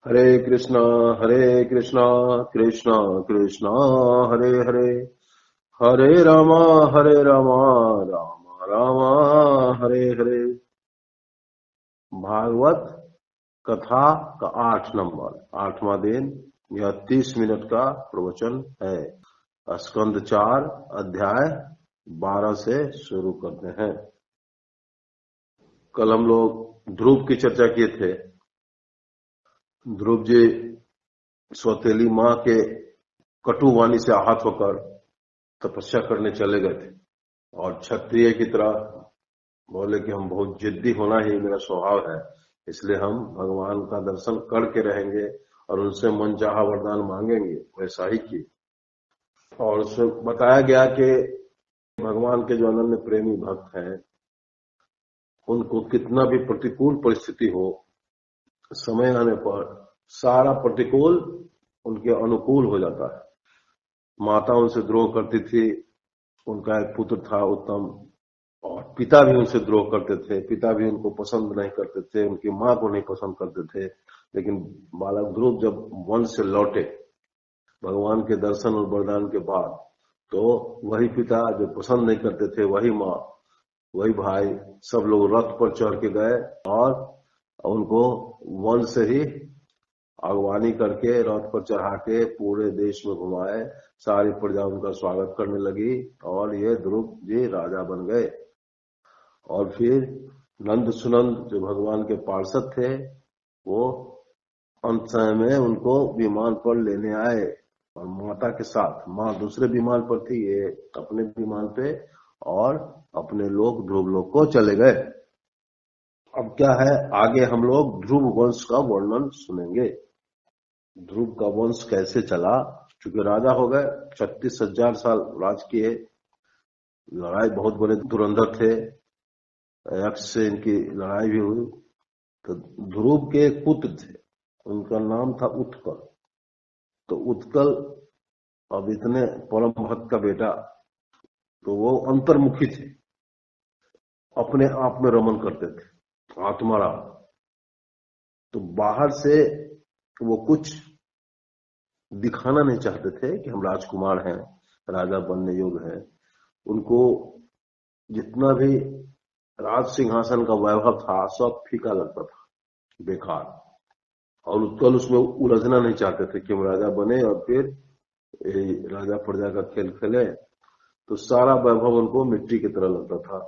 हरे कृष्णा कृष्णा कृष्णा हरे हरे, हरे रामा रामा रामा हरे हरे। भागवत कथा का 8वां दिन, यह 30 मिनट का प्रवचन है। स्कंद 4 अध्याय 12 से शुरू करते हैं। कल हम लोग ध्रुव की चर्चा किए थे। ध्रुव जी सौतेली मां के कटु वाणी से आहत होकर तपस्या करने चले गए थे और क्षत्रिय की तरह बोले कि हम बहुत जिद्दी होना ही मेरा स्वभाव है, इसलिए हम भगवान का दर्शन करके रहेंगे और उनसे मनचाहा वरदान मांगेंगे। वैसा ही किए और उसमें बताया गया कि भगवान के जो अनन्य प्रेमी भक्त हैं उनको कितना भी प्रतिकूल परिस्थिति हो, समय आने पर सारा प्रतिकूल उनके अनुकूल हो जाता है। माता उनसे द्रोह करती थी, उनका एक पुत्र था उत्तम, और पिता भी उनसे द्रोह करते थे, पिता भी उनको पसंद नहीं करते थे, उनकी मां को नहीं पसंद करते थे। लेकिन बालक ध्रुव जब वन से लौटे भगवान के दर्शन और वरदान के बाद, तो वही पिता जो पसंद नहीं करते थे, वही माँ, वही भाई, सब लोग रथ पर चढ़ के गए और उनको वन से ही अगवानी करके रथ पर चढ़ा के पूरे देश में घुमाए। सारी प्रजा उनका स्वागत करने लगी और ये ध्रुव जी राजा बन गए। और फिर नंद सुनंद जो भगवान के पार्षद थे, वो अंत समय में उनको विमान पर लेने आए और माता के साथ, माँ दूसरे विमान पर थी, ये अपने विमान पे, और अपने लोग ध्रुव लोग को चले गए। अब क्या है, आगे हम लोग ध्रुव वंश का वर्णन सुनेंगे। ध्रुव का वंश कैसे चला, चूंकि राजा हो गए, 36,000 साल राज किए, लड़ाई, बहुत बड़े धुरंधर थे, यक्ष से इनकी लड़ाई भी हुई। तो ध्रुव के एक पुत्र थे, उनका नाम था उत्कल। तो उत्कल अब इतने परम भक्त का बेटा, तो वो अंतर्मुखी थे, अपने आप में रमन करते थे, आत्माराम। तो बाहर से वो कुछ दिखाना नहीं चाहते थे कि हम राजकुमार हैं, राजा बनने योग्य हैं। उनको जितना भी राज सिंहासन का वैभव था सब फीका लगता था, बेकार। और उत्कल उसमें उलझना नहीं चाहते थे कि हम राजा बने और फिर राजा प्रजा का खेल खेले। तो सारा वैभव उनको मिट्टी की तरह लगता था।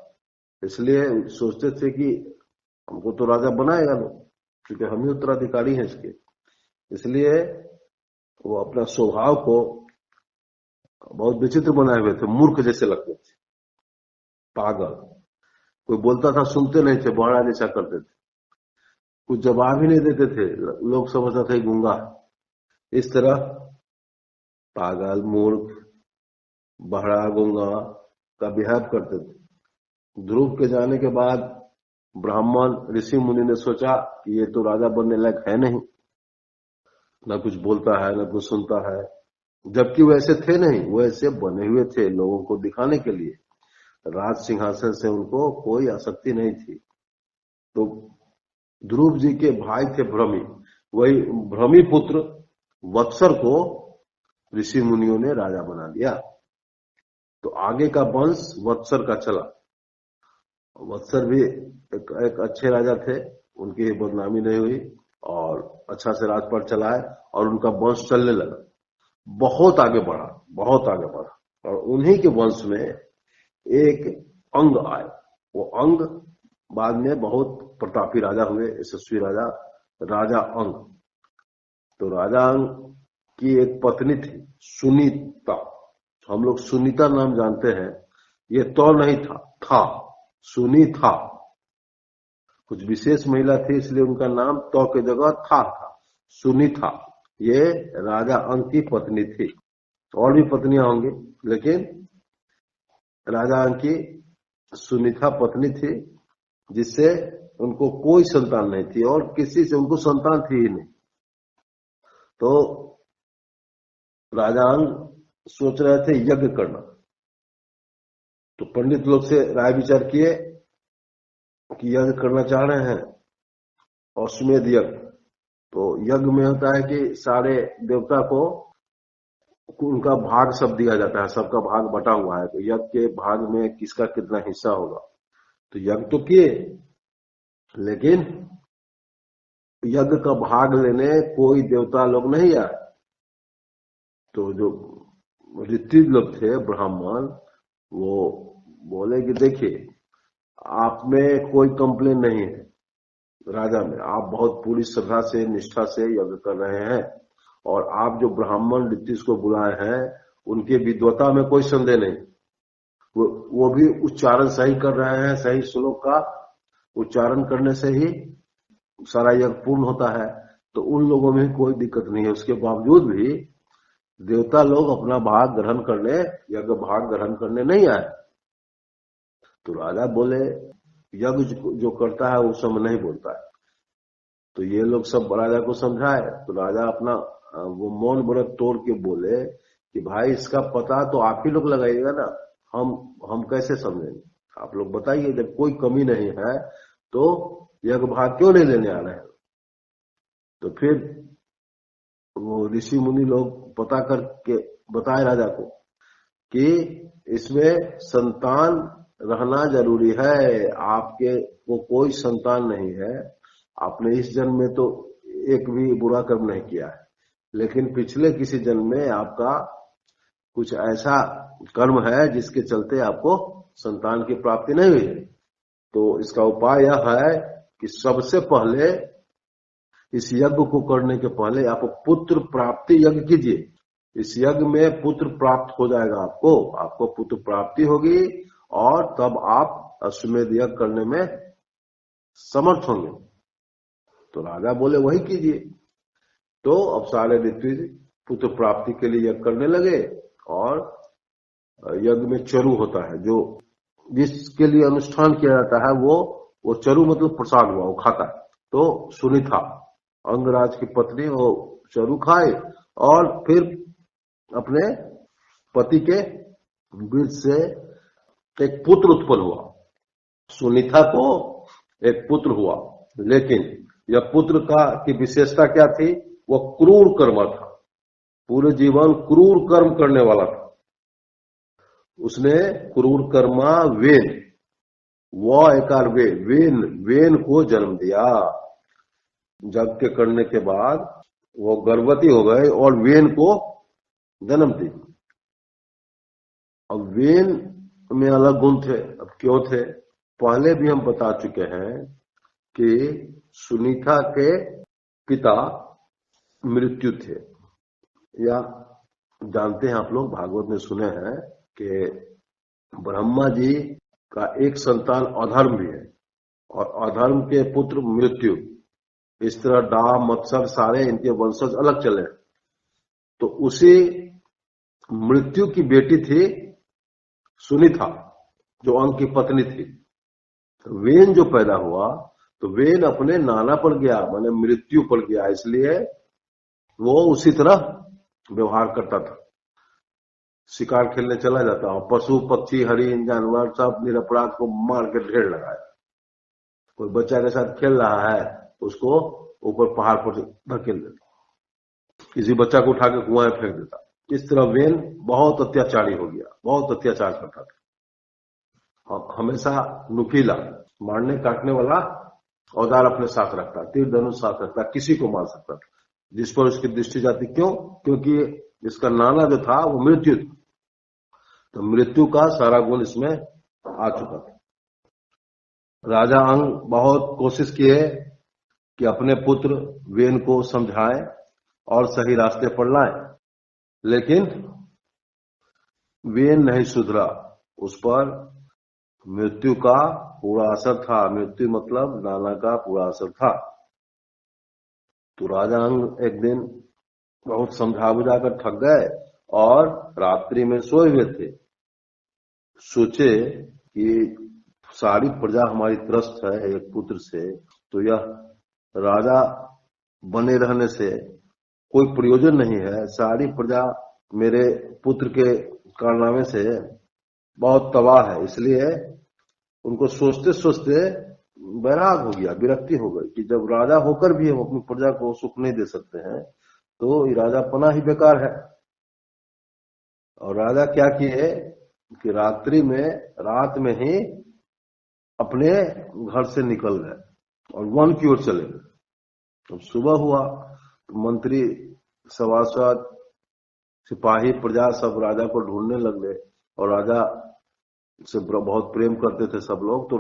इसलिए सोचते थे कि हमको तो राजा बनाएगा लोग, क्योंकि हम ही उत्तराधिकारी हैं इसके। इसलिए वो अपना स्वभाव को बहुत विचित्र बनाए हुए थे, मूर्ख जैसे लगते थे, पागल। कोई बोलता था सुनते नहीं थे, बहरा जैसा करते थे, कुछ जवाब ही नहीं देते थे, लोग समझता था गूंगा। इस तरह पागल, मूर्ख, बहरा, गूंगा का बिहेव करते थे। ध्रुव के जाने के बाद ब्राह्मण ऋषि मुनि ने सोचा कि ये तो राजा बनने लायक है नहीं, न कुछ बोलता है न कुछ सुनता है। जबकि वैसे थे नहीं, वैसे बने हुए थे लोगों को दिखाने के लिए। राज सिंहासन से उनको कोई आसक्ति नहीं थी। तो ध्रुव जी के भाई थे भ्रमी, वही भ्रमी पुत्र वत्सर को ऋषि मुनियों ने राजा बना दिया। तो आगे का वंश वत्सर का चला। वत्सर भी एक अच्छे राजा थे, उनकी बदनामी नहीं हुई और अच्छा से राजपाट चलाए और उनका वंश चलने लगा, बहुत आगे बढ़ा, बहुत आगे बढ़ा। और उन्हीं के वंश में एक अंग आए। वो अंग बाद में बहुत प्रतापी राजा हुए, यशस्वी राजा, राजा अंग। तो राजा अंग की एक पत्नी थी सुनीता। हम लोग सुनीता नाम जानते हैं, ये तो नहीं था सुनी था। कुछ विशेष महिला थी, इसलिए उनका नाम तो की जगह था सुनी था। ये राजा अंग की पत्नी थी, और भी पत्नियां होंगी, लेकिन राजा अंग की सुनीता पत्नी थी, जिससे उनको कोई संतान नहीं थी और किसी से उनको संतान थी ही नहीं। तो राजा अंग सोच रहे थे यज्ञ करना। तो पंडित लोग से राय विचार किए कि यज्ञ करना चाह रहे हैं, अश्वमेध यज्ञ। तो यज्ञ में होता है कि सारे देवता को उनका भाग सब दिया जाता है, सबका भाग बटा हुआ है, तो यज्ञ के भाग में किसका कितना हिस्सा होगा। तो यज्ञ तो किए, लेकिन यज्ञ का भाग लेने कोई देवता लोग नहीं आए। तो जो ऋषि लोग थे ब्राह्मण, वो बोले कि देखिए आप में कोई कंप्लेन नहीं है राजा में, आप बहुत पूरी श्रद्धा से निष्ठा से यज्ञ कर रहे हैं, और आप जो ब्राह्मण ऋषि को बुलाए हैं उनके विद्वता में कोई संदेह नहीं, वो भी उच्चारण सही कर रहे हैं, सही श्लोक का उच्चारण करने से ही सारा यज्ञ पूर्ण होता है, तो उन लोगों में कोई दिक्कत नहीं है। उसके बावजूद भी देवता लोग अपना भाग ग्रहण करने, यज्ञ भाग ग्रहण करने नहीं आए। तो राजा बोले यज्ञ जो करता है वो सब नहीं बोलता है। तो ये लोग सब राजा को समझाए, तो राजा अपना वो मौन व्रत तोड़ के बोले कि भाई इसका पता तो आप ही लोग लगाइएगा ना, हम कैसे समझेंगे, आप लोग बताइए, जब कोई कमी नहीं है तो यज्ञ भाग क्यों नहीं लेने आ रहे हैं। तो फिर वो ऋषि मुनि लोग पता करके बताए राजा को कि इसमें संतान रहना जरूरी है, आपके को कोई संतान नहीं है, आपने इस जन्म में तो एक भी बुरा कर्म नहीं किया है, लेकिन पिछले किसी जन्म में आपका कुछ ऐसा कर्म है जिसके चलते आपको संतान की प्राप्ति नहीं हुई है। तो इसका उपाय यह है कि सबसे पहले इस यज्ञ को करने के पहले आप पुत्र प्राप्ति यज्ञ कीजिए। इस यज्ञ में पुत्र प्राप्त हो जाएगा, आपको पुत्र प्राप्ति होगी, और तब आप अश्वमेध यज्ञ करने में समर्थ होंगे। तो राजा बोले वही कीजिए। तो अब सारे ऋत्विज पुत्र प्राप्ति के लिए यज्ञ करने लगे, और यज्ञ में चरु होता है, जो जिसके लिए अनुष्ठान किया जाता है वो चरु मतलब प्रसाद हुआ, वो खाता है। तो सुनीता अंगराज की पत्नी वो चरु खाए, और फिर अपने पति के बीच से एक पुत्र उत्पन्न हुआ। सुनीता को एक पुत्र हुआ, लेकिन यह पुत्र की विशेषता क्या थी, वह क्रूर कर्म था, पूरे जीवन क्रूर कर्म करने वाला था। उसने क्रूर कर्मा वेन, वह एकार वेन को जन्म दिया। जग के करने के बाद वो गर्भवती हो गए और वेन को जन्म दी। अब वेन में अलग गुण थे। अब क्यों थे, पहले भी हम बता चुके हैं कि सुनीता के पिता मृत्यु थे, या जानते हैं आप लोग, भागवत में सुने हैं कि ब्रह्मा जी का एक संतान अधर्म भी है, और अधर्म के पुत्र मृत्यु। इस तरह डाह मत्सर सारे इनके वंशज अलग चले। तो उसी मृत्यु की बेटी थी सुनीता, जो अंक की पत्नी थी। तो वेन जो पैदा हुआ, तो वेन अपने नाना पर गया, माने मृत्यु पर गया, इसलिए वो उसी तरह व्यवहार करता था। शिकार खेलने चला जाता हूं, पशु पक्षी हरिण जानवर सब निरपराध को मार के ढेर लगाया। कोई बच्चा के साथ खेल रहा है, उसको ऊपर पहाड़ पर धकेल देता, किसी बच्चा को उठा के कुआं में फेंक देता। इस तरह वेन बहुत अत्याचारी हो गया, बहुत अत्याचार करता था। हमेशा नुकीला मारने काटने वाला औजार अपने साथ रखता, तीर धनुष साथ रखता, किसी को मार सकता था जिस पर उसकी दृष्टि जाती। क्यों? क्योंकि इसका नाना जो था वो मृत्यु था, तो मृत्यु का सारा गुण इसमें आ चुका था। राजा अंग बहुत कोशिश किए कि अपने पुत्र वेन को समझाएं और सही रास्ते पर लाएं, लेकिन वेन नहीं सुधरा। उस पर मृत्यु का पूरा असर था। मृत्यु मतलब नाना का पूरा असर था। तो राजा अंग एक दिन बहुत समझा बुझाकर थक गए और रात्रि में सोए हुए थे। सोचे कि सारी प्रजा हमारी त्रस्त है एक पुत्र से, तो यह राजा बने रहने से कोई प्रयोजन नहीं है। सारी प्रजा मेरे पुत्र के कारनामे से बहुत तबाह है। इसलिए उनको सोचते सोचते वैराग हो गया, विरक्ति हो गई कि जब राजा होकर भी हम अपनी प्रजा को सुख नहीं दे सकते हैं तो ये राजापना ही बेकार है। और राजा क्या किए कि रात में ही अपने घर से निकल गए और वन की ओर चले गए। तो सुबह हुआ तो मंत्री, सभासद, सिपाही, प्रजा सब राजा को ढूंढने लगे और राजा से बहुत प्रेम करते थे सब लोग। तो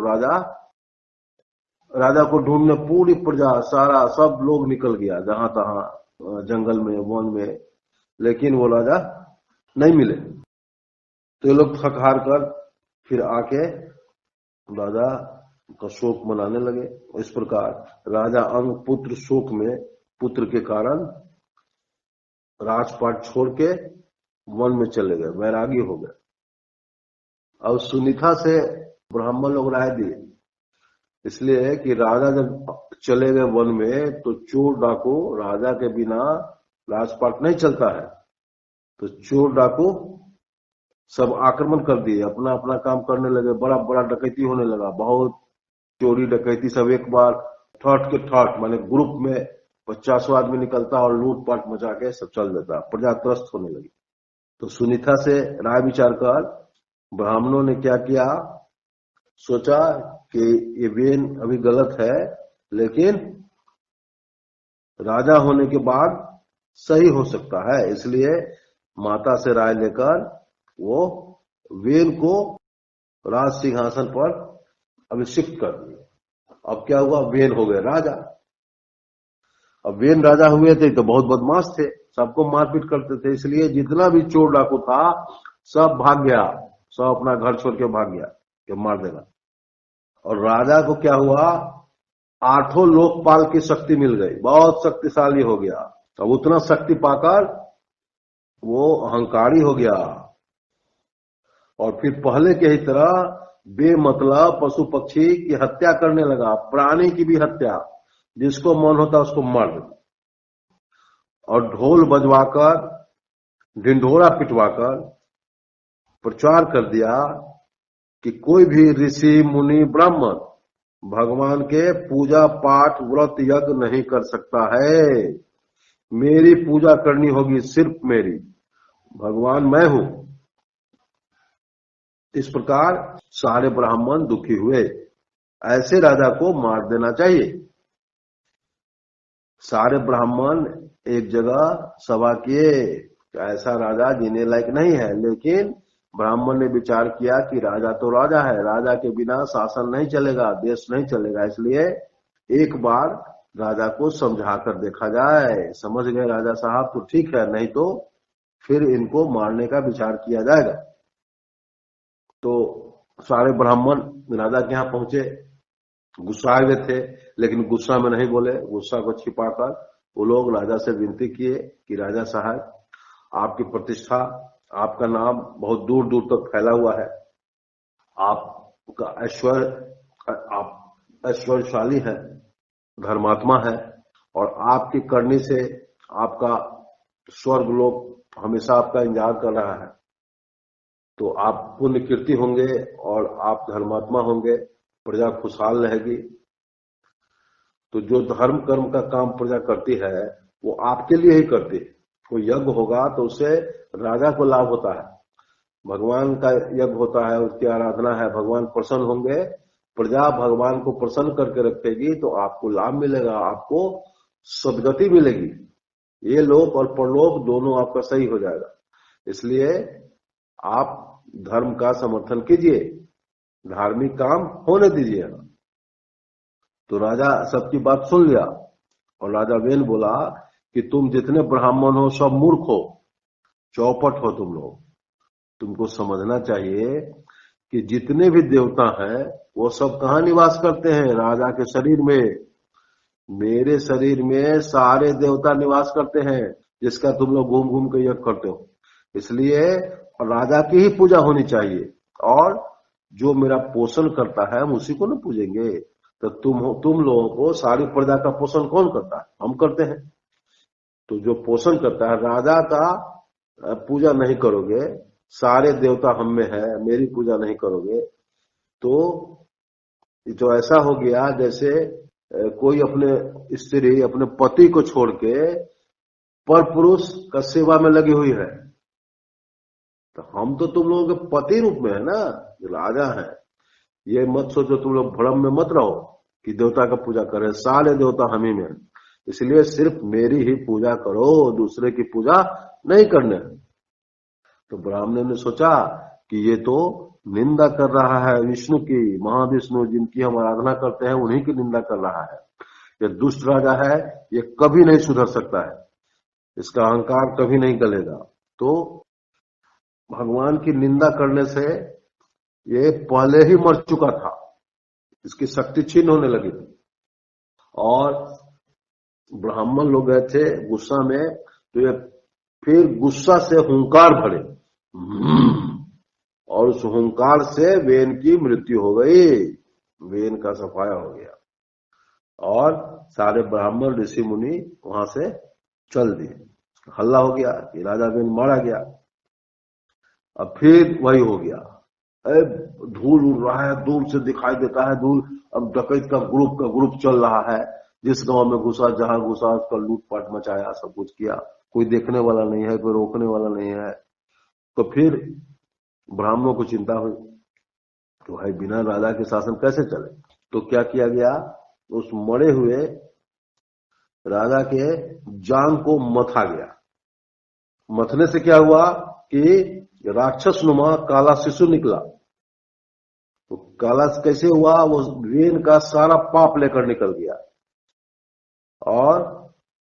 राजा को ढूंढने पूरी प्रजा, सारा सब लोग निकल गया जहां तहां, जंगल में, वन में, लेकिन वो राजा नहीं मिले। तो ये लोग थक हार कर फिर आके राजा का शोक मनाने लगे। इस प्रकार राजा अंग पुत्र शोक में, पुत्र के कारण राजपाट छोड़ के वन में चले गए, वैरागी हो गए। अब सुनीता से ब्राह्मण लोग राय दिए, इसलिए कि राजा जब चले गए वन में तो चोर डाकू, राजा के बिना राजपाट नहीं चलता है, तो चोर डाकू सब आक्रमण कर दिए, अपना अपना काम करने लगे, बड़ा बड़ा डकैती होने लगा, बहुत चोरी डकैती सब एक बार ठट के ठट, माने ग्रुप में 50 आदमी निकलता और लूटपाट मचा के सब चल देता, प्रजा त्रस्त होने लगी। तो सुनीता से राय विचार कर ब्राह्मणों ने क्या किया, सोचा कि ये वेन अभी गलत है, लेकिन राजा होने के बाद सही हो सकता है, इसलिए माता से राय लेकर वो वेन को राज सिंहासन पर अभिषिक्त कर दिया। अब क्या हुआ, वेन हो गए राजा। अब वेन राजा हुए थे तो बहुत बदमाश थे, सबको मारपीट करते थे, इसलिए जितना भी चोर डाकू था सब भाग गया, सब अपना घर छोड़ के भाग गया कि मार देगा। और राजा को क्या हुआ, 8 लोकपाल की शक्ति मिल गई, बहुत शक्तिशाली हो गया। अब उतना शक्ति पाकर वो अहंकारी हो गया और फिर पहले के ही तरह बेमतलब पशु पक्षी की हत्या करने लगा, प्राणी की भी हत्या, जिसको मन होता उसको मार देता। और ढोल बजवाकर, ढिंढोरा पिटवाकर प्रचार कर दिया कि कोई भी ऋषि, मुनि, ब्राह्मण भगवान के पूजा पाठ, व्रत, यज्ञ नहीं कर सकता है, मेरी पूजा करनी होगी, सिर्फ मेरी, भगवान मैं हूं। इस प्रकार सारे ब्राह्मण दुखी हुए, ऐसे राजा को मार देना चाहिए। सारे ब्राह्मण एक जगह सभा किए, ऐसा राजा जीने लायक नहीं है, लेकिन ब्राह्मण ने विचार किया कि राजा तो राजा है, राजा के बिना शासन नहीं चलेगा, देश नहीं चलेगा, इसलिए एक बार राजा को समझा कर देखा जाए। समझ गए राजा साहब तो ठीक है, नहीं तो फिर इनको मारने का विचार किया जाएगा। तो सारे ब्राह्मण राजा के यहां पहुंचे, गुस्साए हुए थे, लेकिन गुस्सा में नहीं बोले, गुस्सा को छिपाकर वो लोग राजा से विनती किए कि राजा साहब, आपकी प्रतिष्ठा, आपका नाम बहुत दूर दूर तक फैला हुआ है, आपका ऐश्वर्य, आप ऐश्वर्यशाली है, धर्मात्मा है, और आपकी करनी से आपका स्वर्ग लोक हमेशा आपका इंतजार कर रहा है, तो आप पुण्य कीर्ति होंगे और आप धर्मात्मा होंगे, प्रजा खुशहाल रहेगी। तो जो धर्म कर्म का काम प्रजा करती है वो आपके लिए ही करती है। कोई यज्ञ होगा तो उससे राजा को लाभ होता है, भगवान का यज्ञ होता है, उसकी आराधना है, भगवान प्रसन्न होंगे, प्रजा भगवान को प्रसन्न करके रखेगी तो आपको लाभ मिलेगा, आपको सदगति मिलेगी, ये लोक और परलोक दोनों आपका सही हो जाएगा। इसलिए आप धर्म का समर्थन कीजिए, धार्मिक काम होने दीजिए। तो राजा सबकी बात सुन लिया और राजा वेन बोला कि तुम जितने ब्राह्मण हो सब मूर्ख हो, चौपट हो तुम लोग, तुमको समझना चाहिए कि जितने भी देवता हैं वो सब कहाँ निवास करते हैं, राजा के शरीर में, मेरे शरीर में सारे देवता निवास करते हैं, जिसका तुम लोग घूम घूम के यज्ञ करते हो। इसलिए राजा की ही पूजा होनी चाहिए, और जो मेरा पोषण करता है हम उसी को ना पूजेंगे। तो तुम लोगों को सारी प्रजा का पोषण कौन करता है, हम करते हैं। तो जो पोषण करता है, राजा का पूजा नहीं करोगे, सारे देवता हम में है, मेरी पूजा नहीं करोगे, तो तो ऐसा हो गया जैसे कोई अपने स्त्री अपने पति को छोड़ के पर पुरुष का सेवा में लगी हुई है। तो हम तो तुम लोगों के पति रूप में है ना, जो राजा है। ये मत सोचो, तुम लोग भ्रम में मत रहो कि देवता का पूजा करें, सारे देवता हम ही में। इसलिए सिर्फ मेरी ही पूजा करो, दूसरे की पूजा नहीं करने। तो ब्राह्मण ने सोचा कि ये तो निंदा कर रहा है विष्णु की, महाविष्णु जिनकी हम आराधना करते हैं उन्हीं की निंदा कर रहा है। ये दुष्ट राजा है, ये कभी नहीं सुधर सकता है, इसका अहंकार कभी नहीं गलेगा। तो भगवान की निंदा करने से ये पहले ही मर चुका था, इसकी शक्ति छीन होने लगी थी। और ब्राह्मण लोग गए थे गुस्सा में, तो ये फिर गुस्सा से हुंकार भरे और उस हुंकार से वेन की मृत्यु हो गई, वेन का सफाया हो गया और सारे ब्राह्मण ऋषि मुनि वहां से चल दिए। हल्ला हो गया कि राजा वेन मारा गया। अब फिर वही हो गया, धूल उड़ रहा है, दूर से दिखाई देता है धूल। अब डकैत का ग्रुप चल रहा है, जिस गांव में घुसा जहां घुसा उसका लूटपाट मचाया, सब कुछ किया। कोई देखने वाला नहीं है, कोई रोकने वाला नहीं है। तो फिर ब्राह्मणों को चिंता हुई तो भाई बिना राजा के शासन कैसे चले। तो क्या किया गया, उस मरे हुए राजा के जांग को मथा गया। मथने से क्या हुआ कि राक्षस नुमा काला शिशु निकला। तो काला कैसे हुआ, वो वेन का सारा पाप लेकर निकल गया। और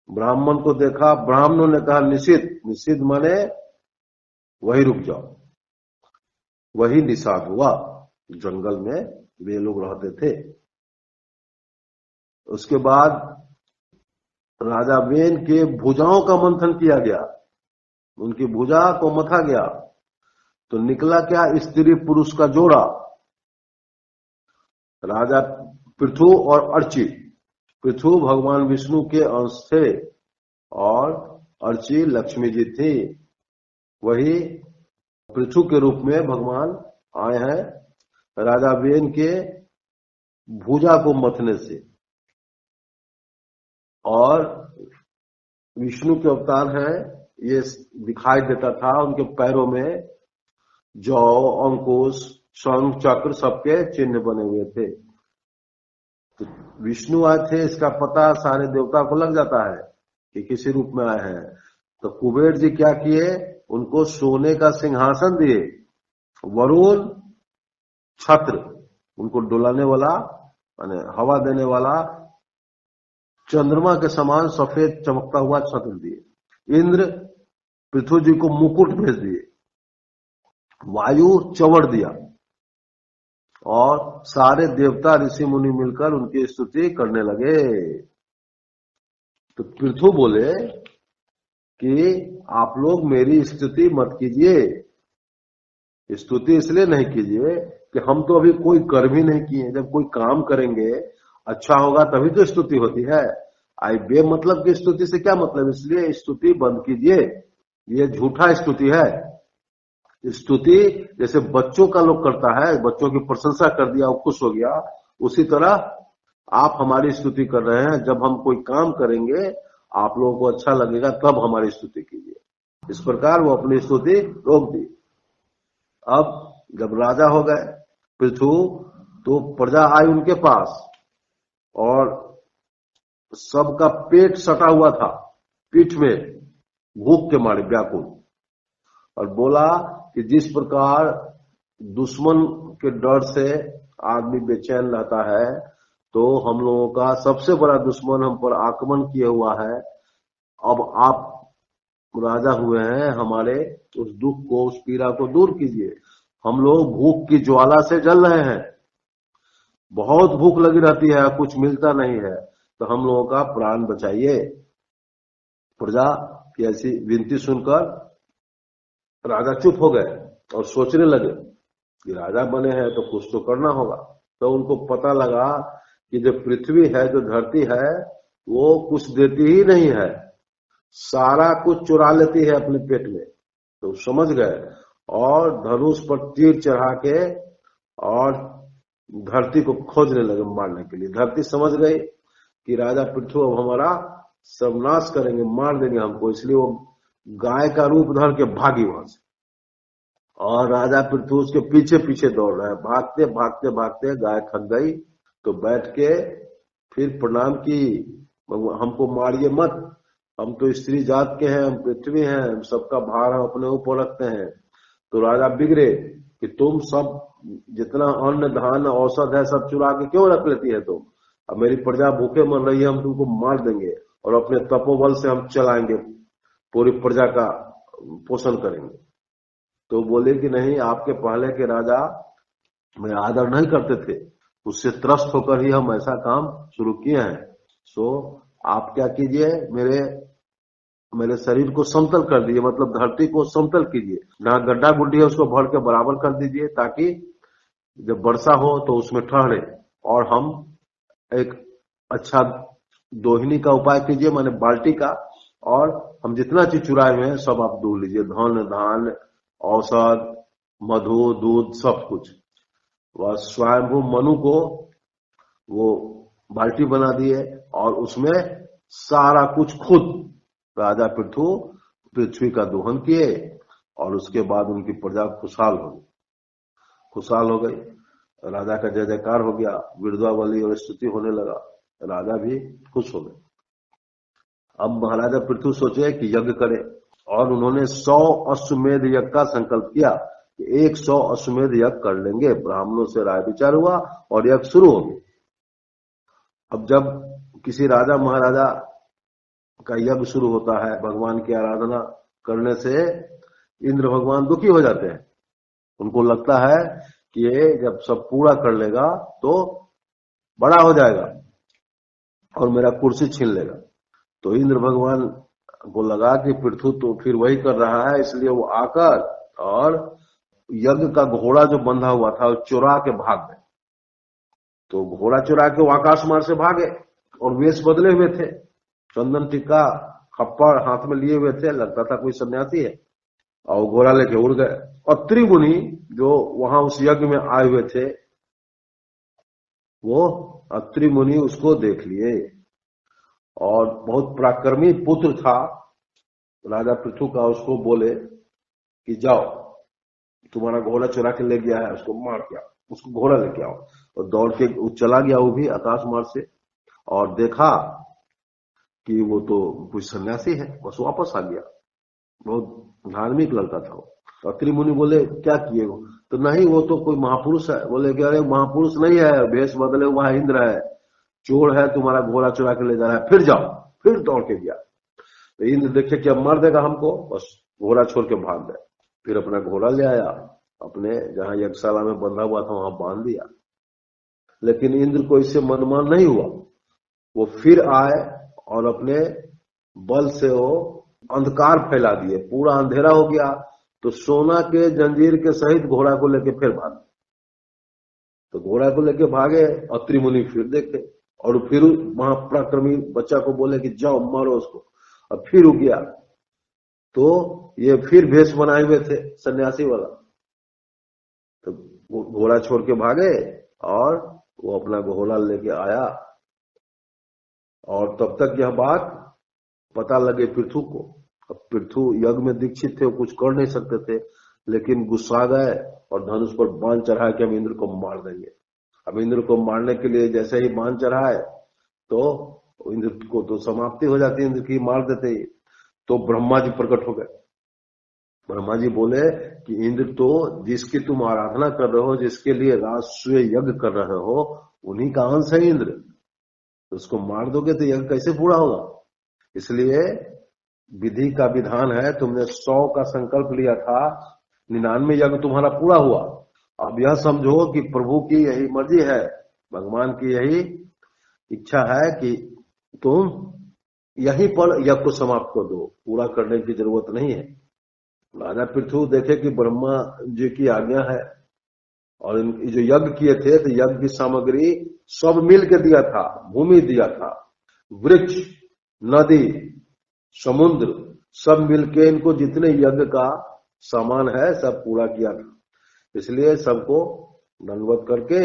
ब्राह्मण को देखा, ब्राह्मणों ने कहा निषिद्ध माने वही रुक जाओ। वही निषाद हुआ, जंगल में वे लोग रहते थे। उसके बाद राजा वेन के भुजाओं का मंथन किया गया, उनकी भुजा को मथा गया। तो निकला क्या, स्त्री पुरुष का जोड़ा, राजा पृथु और अर्ची। पृथु भगवान विष्णु के अंश थे और अर्ची लक्ष्मी जी थी। वही पृथु के रूप में भगवान आए हैं राजा वेन के भुजा को मथने से। और विष्णु के अवतार हैं, ये दिखाई देता था उनके पैरों में जौ, अंकुश, शंख, चक्र सबके चिन्ह बने हुए थे। तो विष्णु आए थे, इसका पता सारे देवता को लग जाता है कि किसी रूप में आए हैं। तो कुबेर जी क्या किए, उनको सोने का सिंहासन दिए, वरुण छत्र, उनको डुलाने वाला माने हवा देने वाला चंद्रमा के समान सफेद चमकता हुआ छत्र दिए। इंद्र पृथ्वी जी को मुकुट भेज दिए, वायु चवड़ दिया और सारे देवता ऋषि मुनि मिलकर उनकी स्तुति करने लगे। तो पृथु बोले कि आप लोग मेरी स्तुति मत कीजिए। स्तुति इसलिए नहीं कीजिए कि हम तो अभी कोई कर्म ही नहीं किए। जब कोई काम करेंगे अच्छा होगा तभी तो स्तुति होती है। आई बे मतलब की स्तुति से क्या मतलब, इसलिए स्तुति बंद कीजिए, ये झूठा स्तुति है। स्तुति जैसे बच्चों का लोग करता है, बच्चों की प्रशंसा कर दिया वो खुश हो गया, उसी तरह आप हमारी स्तुति कर रहे हैं। जब हम कोई काम करेंगे आप लोगों को अच्छा लगेगा तब हमारी स्तुति कीजिए। इस प्रकार वो अपनी स्तुति रोक दी। अब जब राजा हो गए पृथु, तो प्रजा आई उनके पास और सबका पेट सटा हुआ था पीठ में, भूख के मारे व्याकुल, और बोला कि जिस प्रकार दुश्मन के डर से आदमी बेचैन रहता है, तो हम लोगों का सबसे बड़ा दुश्मन हम पर आक्रमण किया हुआ है। अब आप राजा हुए हैं, हमारे उस दुख को, उस पीड़ा को दूर कीजिए। हम लोग भूख की ज्वाला से जल रहे हैं, बहुत भूख लगी रहती है, कुछ मिलता नहीं है, तो हम लोगों का प्राण बचाइए। प्रजा की ऐसी विनती सुनकर राजा चुप हो गए और सोचने लगे कि राजा बने हैं तो कुछ तो करना होगा। तो उनको पता लगा कि जो पृथ्वी है, जो धरती है, वो कुछ देती ही नहीं है, सारा कुछ चुरा लेती है अपने पेट में। तो समझ गए और धनुष पर तीर चढ़ा के और धरती को खोजने लगे मारने के लिए। धरती समझ गई कि राजा पृथु अब हमारा सर्वनाश करेंगे, मार देंगे हमको, इसलिए वो गाय का रूप धर के भागी वहां से। और राजा पृथु उसके पीछे पीछे दौड़ रहा है। भागते भागते भागते गाय थक गई तो बैठ के फिर प्रणाम की, हमको मारिए मत, हम तो स्त्री जात के हैं, हम पृथ्वी हैं, हम सबका भार हम अपने ऊपर रखते हैं। तो राजा बिगड़े कि तुम सब जितना अन्न धान औषध है सब चुरा के क्यों रख लेती है तुम, अब मेरी प्रजा भूखे मर रही है, हम तुमको मार देंगे और अपने तपोबल से हम चलाएंगे, पूरी प्रजा का पोषण करेंगे। तो बोले कि नहीं, आपके पहले के राजा में आदर नहीं करते थे, उससे त्रस्त होकर ही हम ऐसा काम शुरू किए हैं। सो आप क्या कीजिए, मेरे शरीर को समतल कर दीजिए, मतलब धरती को समतल कीजिए, जहां गड्ढा गुड्ढी है उसको भर के बराबर कर दीजिए, ताकि जब वर्षा हो तो उसमें ठहरे। और हम एक अच्छा दोहिनी का उपाय कीजिए, माने बाल्टी का, और हम जितना चीज चुराए हुए हैं सब आप दूध लीजिए, धन धान औषध मधु दूध सब कुछ। वह स्वयंभू मनु को वो बाल्टी बना दिए और उसमें सारा कुछ खुद राजा पृथु पृथ्वी का दोहन किए, और उसके बाद उनकी प्रजा खुशहाल हो गई। राजा का जय जयकार हो गया, विरद्वावली और स्तुति होने लगा, राजा भी खुश हो गए। अब महाराजा पृथु सोचे कि यज्ञ करें, और उन्होंने 100 अश्वमेध यज्ञ का संकल्प किया कि 100 अश्वमेध यज्ञ कर लेंगे। ब्राह्मणों से राय विचार हुआ और यज्ञ शुरू हो गए। अब जब किसी राजा महाराजा का यज्ञ शुरू होता है, भगवान की आराधना करने से इंद्र भगवान दुखी हो जाते हैं। उनको लगता है कि ये जब सब पूरा कर लेगा तो बड़ा हो जाएगा और मेरा कुर्सी छीन लेगा। तो इंद्र भगवान को लगा कि पृथु तो फिर वही कर रहा है, इसलिए वो आकर और यज्ञ का घोड़ा जो बंधा हुआ था वो चुरा के भाग गए। तो घोड़ा चुरा के वो आकाश मार्ग से भागे और वेश बदले हुए थे, चंदन टीका खप्पर हाथ में लिए हुए थे, लगता था कोई सन्यासी है, और घोड़ा लेके उड़ गए। और त्रिमुनि जो वहां उस यज्ञ में आए हुए थे, वो अत्रि मुनि उसको देख लिए, और बहुत पराक्रमी पुत्र था राजा पृथु का, उसको बोले कि जाओ, तुम्हारा घोड़ा चुरा के ले गया है, उसको मार के आओ, उसको घोड़ा लेके आओ। और दौड़ के चला गया वो भी आकाश मार्ग से, और देखा कि वो तो कुछ सन्यासी है, बस वापस आ गया। बहुत धार्मिक लड़का था वो। अत्रि मुनि बोले क्या किए हो, तो नहीं वो तो कोई महापुरुष है। बोले कि अरे महापुरुष नहीं है, भेष बदले हुआ इंद्र है, चोर है, तुम्हारा घोड़ा चुरा के ले जा रहा है, फिर जाओ। फिर दौड़ के गया, तो इंद्र देखे कि अब मार देगा हमको, बस घोड़ा छोड़ के भाग गए। फिर अपना घोड़ा ले आया, अपने जहां यज्ञशाला में बंधा हुआ था वहां बांध दिया। लेकिन इंद्र को इससे मनमान नहीं हुआ, वो फिर आए और अपने बल से वो अंधकार फैला दिए, पूरा अंधेरा हो गया। तो सोना के जंजीर के सहित घोड़ा को लेके फिर भागे। तो घोड़ा को लेके भागे, अत्रि मुनि फिर देखे, और फिर वहां पराक्रमी बच्चा को बोले कि जाओ मारो उसको, और फिर रुक गया। तो ये फिर भेष बनाए हुए थे सन्यासी वाला, तो घोड़ा छोड़ के भागे और वो अपना घोड़ा लेके आया। और तब तक यह बात पता लगे पृथु को। अब पृथु यज्ञ में दीक्षित थे, वो कुछ कर नहीं सकते थे, लेकिन गुस्सा गए और धनुष पर बाण चढ़ाए कि हम इंद्र को मार देंगे। अब इंद्र को मारने के लिए जैसे ही बाण चढ़ाए तो इंद्र को तो समाप्ति हो जाती है, इंद्र की मार देते ही। तो ब्रह्मा जी प्रकट हो गए। ब्रह्मा जी बोले कि इंद्र तो जिसकी तुम आराधना कर रहे हो, जिसके लिए राष्ट्रीय यज्ञ कर रहे हो, उन्हीं का अंश है इंद्र, तो उसको मार दोगे तो यज्ञ कैसे पूरा होगा। इसलिए विधि का विधान है, तुमने 100 का संकल्प लिया था, 99 यज्ञ तुम्हारा पूरा हुआ। अब यह समझो कि प्रभु की यही मर्जी है, भगवान की यही इच्छा है कि तुम यहीं पर यज्ञ को समाप्त कर दो, पूरा करने की जरूरत नहीं है। राजा पृथु देखे कि ब्रह्मा जी की आज्ञा है, और जो यज्ञ किए थे तो यज्ञ की सामग्री सब मिल के दिया था, भूमि दिया था, वृक्ष नदी समुद्र सब मिलके इनको जितने यज्ञ का सामान है सब पूरा किया था। इसलिए सबको दंडवत करके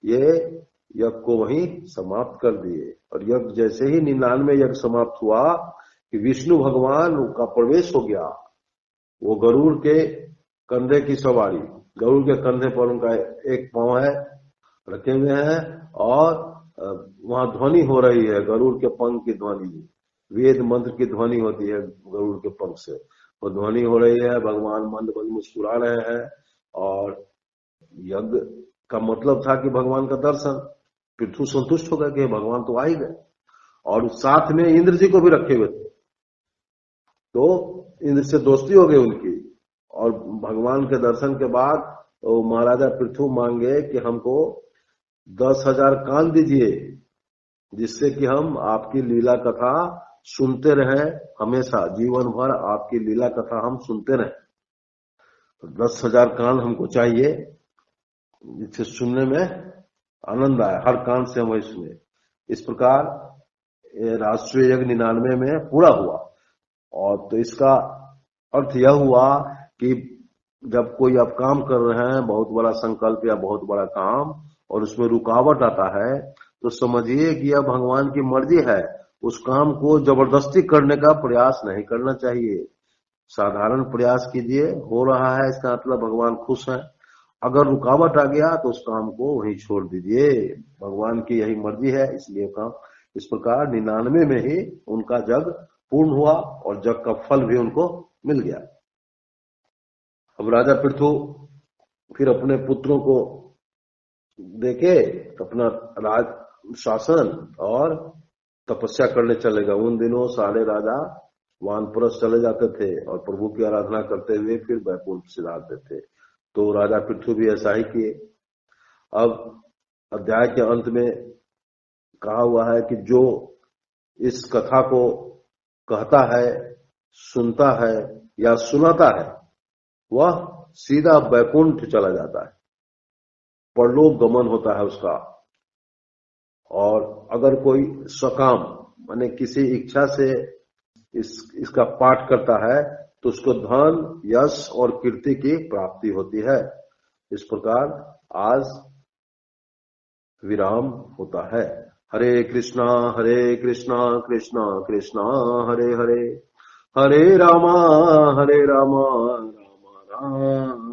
ये यज्ञ को वहीं समाप्त कर दिए। और यज्ञ जैसे ही 99 यज्ञ समाप्त हुआ कि विष्णु भगवान का प्रवेश हो गया। वो गरुड़ के कंधे की सवारी, गरुड़ के कंधे पर उनका एक पांव है, रखे हुए हैं, और वहां ध्वनि हो रही है, गरुड़ के पंख की ध्वनि, वेद मंत्र की ध्वनि होती है गरुड़ के पंख से, वो ध्वनि हो रही है। भगवान मंद मंद मुस्कुरा रहे हैं। और यज्ञ का मतलब था कि भगवान का दर्शन। पृथु संतुष्ट हो गए कि भगवान तो आ ही गए। और साथ में इंद्र जी को भी रखे हुए थे, तो इंद्र से दोस्ती हो गई उनकी। और भगवान के दर्शन के बाद महाराजा पृथु मांगे कि हमको 10,000 कान दीजिए, जिससे कि हम आपकी लीला कथा सुनते रहे, हमेशा जीवन भर आपकी लीला कथा हम सुनते रहे। तो 10,000 कान हमको चाहिए, जिससे सुनने में आनंद आए, हर कान से हम वही सुने। इस प्रकार राष्ट्रीय यज्ञ 99 में पूरा हुआ। और तो इसका अर्थ यह हुआ कि जब कोई आप काम कर रहे हैं, बहुत बड़ा संकल्प या बहुत बड़ा काम, और उसमें रुकावट आता है, तो समझिए कि यह भगवान की मर्जी है। उस काम को जबरदस्ती करने का प्रयास नहीं करना चाहिए। साधारण प्रयास कीजिए, हो रहा है इसका मतलब भगवान खुश है। अगर रुकावट आ गया तो उस काम को वहीं छोड़ दीजिए, भगवान की यही मर्जी है, इसलिए काम। इस प्रकार 99 में ही उनका जग पूर्ण हुआ और जग का फल भी उनको मिल गया। अब राजा पृथु फिर अपने पुत्रों को देखे, अपना राज शासन और तपस्या करने चले गए। उन दिनों सारे राजा वानप्रस्थ चले जाते थे और प्रभु की आराधना करते हुए फिर वैकुंठ सिधारते थे। तो राजा पृथु भी ऐसा ही किए। अब अध्याय के अंत में कहा हुआ है कि जो इस कथा को कहता है, सुनता है या सुनाता है, वह सीधा वैकुंठ चला जाता है, परलोक गमन होता है उसका। और अगर कोई स्वकाम माने किसी इच्छा से इसका पाठ करता है तो उसको धन, यश और कीर्ति की प्राप्ति होती है। इस प्रकार आज विराम होता है। हरे कृष्णा कृष्णा कृष्णा हरे हरे, हरे रामा रामा राम